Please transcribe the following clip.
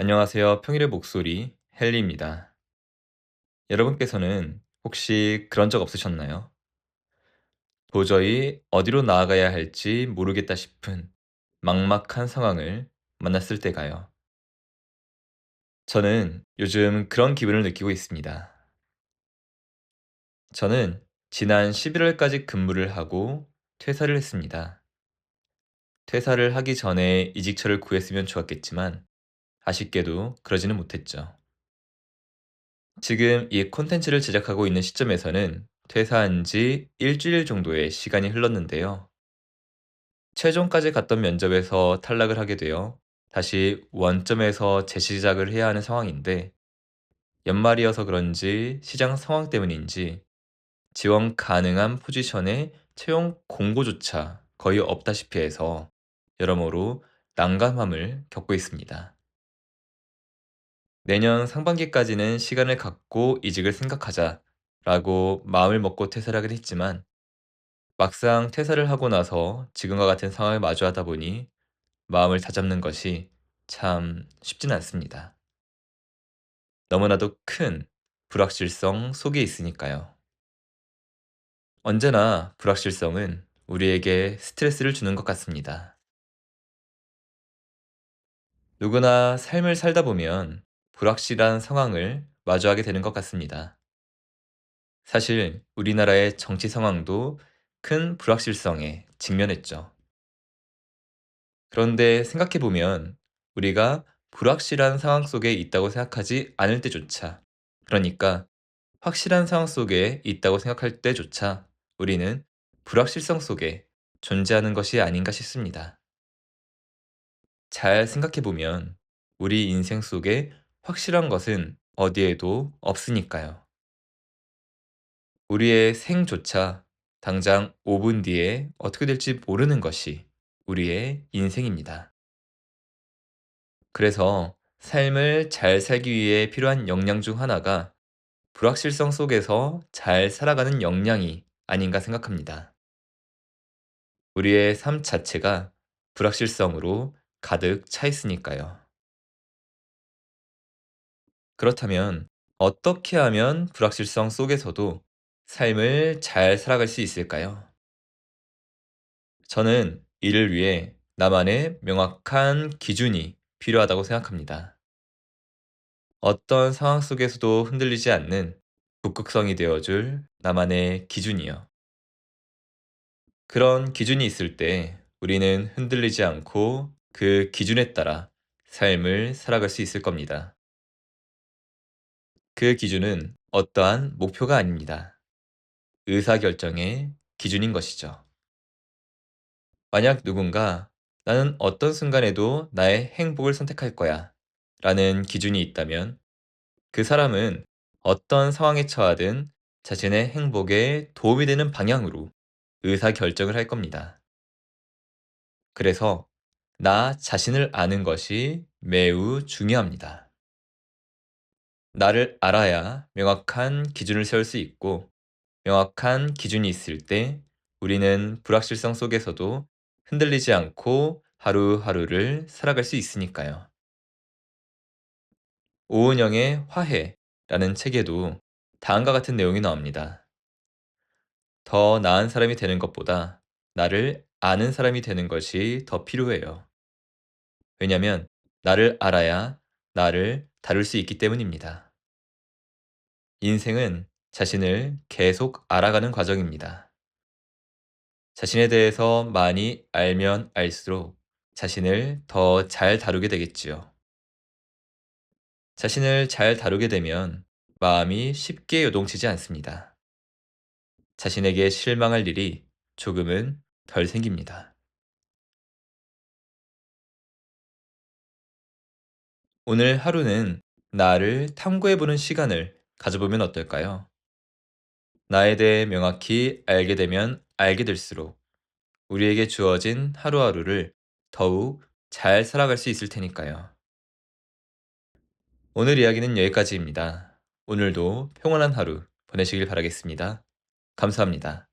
안녕하세요. 평일의 목소리 헨리입니다. 여러분께서는 혹시 그런 적 없으셨나요? 도저히 어디로 나아가야 할지 모르겠다 싶은 막막한 상황을 만났을 때가요. 저는 요즘 그런 기분을 느끼고 있습니다. 저는 지난 11월까지 근무를 하고 퇴사를 했습니다. 퇴사를 하기 전에 이직처를 구했으면 좋았겠지만 아쉽게도 그러지는 못했죠. 지금 이 콘텐츠를 제작하고 있는 시점에서는 퇴사한 지 일주일 정도의 시간이 흘렀는데요. 최종까지 갔던 면접에서 탈락을 하게 되어 다시 원점에서 재시작을 해야 하는 상황인데, 연말이어서 그런지 시장 상황 때문인지 지원 가능한 포지션의 채용 공고조차 거의 없다시피 해서 여러모로 난감함을 겪고 있습니다. 내년 상반기까지는 시간을 갖고 이직을 생각하자라고 마음을 먹고 퇴사를 하긴 했지만, 막상 퇴사를 하고 나서 지금과 같은 상황을 마주하다 보니 마음을 다잡는 것이 참 쉽진 않습니다. 너무나도 큰 불확실성 속에 있으니까요. 언제나 불확실성은 우리에게 스트레스를 주는 것 같습니다. 누구나 삶을 살다 보면 불확실한 상황을 마주하게 되는 것 같습니다. 사실 우리나라의 정치 상황도 큰 불확실성에 직면했죠. 그런데 생각해 보면 우리가 불확실한 상황 속에 있다고 생각하지 않을 때조차, 그러니까 확실한 상황 속에 있다고 생각할 때조차 우리는 불확실성 속에 존재하는 것이 아닌가 싶습니다. 잘 생각해 보면 우리 인생 속에 확실한 것은 어디에도 없으니까요. 우리의 생조차 당장 5분 뒤에 어떻게 될지 모르는 것이 우리의 인생입니다. 그래서 삶을 잘 살기 위해 필요한 역량 중 하나가 불확실성 속에서 잘 살아가는 역량이 아닌가 생각합니다. 우리의 삶 자체가 불확실성으로 가득 차 있으니까요. 그렇다면 어떻게 하면 불확실성 속에서도 삶을 잘 살아갈 수 있을까요? 저는 이를 위해 나만의 명확한 기준이 필요하다고 생각합니다. 어떤 상황 속에서도 흔들리지 않는 북극성이 되어줄 나만의 기준이요. 그런 기준이 있을 때 우리는 흔들리지 않고 그 기준에 따라 삶을 살아갈 수 있을 겁니다. 그 기준은 어떠한 목표가 아닙니다. 의사결정의 기준인 것이죠. 만약 누군가 나는 어떤 순간에도 나의 행복을 선택할 거야 라는 기준이 있다면, 그 사람은 어떤 상황에 처하든 자신의 행복에 도움이 되는 방향으로 의사결정을 할 겁니다. 그래서 나 자신을 아는 것이 매우 중요합니다. 나를 알아야 명확한 기준을 세울 수 있고, 명확한 기준이 있을 때 우리는 불확실성 속에서도 흔들리지 않고 하루하루를 살아갈 수 있으니까요. 오은영의 화해라는 책에도 다음과 같은 내용이 나옵니다. 더 나은 사람이 되는 것보다 나를 아는 사람이 되는 것이 더 필요해요. 왜냐면 나를 알아야 나를 다룰 수 있기 때문입니다. 인생은 자신을 계속 알아가는 과정입니다. 자신에 대해서 많이 알면 알수록 자신을 더 잘 다루게 되겠지요. 자신을 잘 다루게 되면 마음이 쉽게 요동치지 않습니다. 자신에게 실망할 일이 조금은 덜 생깁니다. 오늘 하루는 나를 탐구해보는 시간을 가져보면 어떨까요? 나에 대해 명확히 알게 되면 알게 될수록 우리에게 주어진 하루하루를 더욱 잘 살아갈 수 있을 테니까요. 오늘 이야기는 여기까지입니다. 오늘도 평온한 하루 보내시길 바라겠습니다. 감사합니다.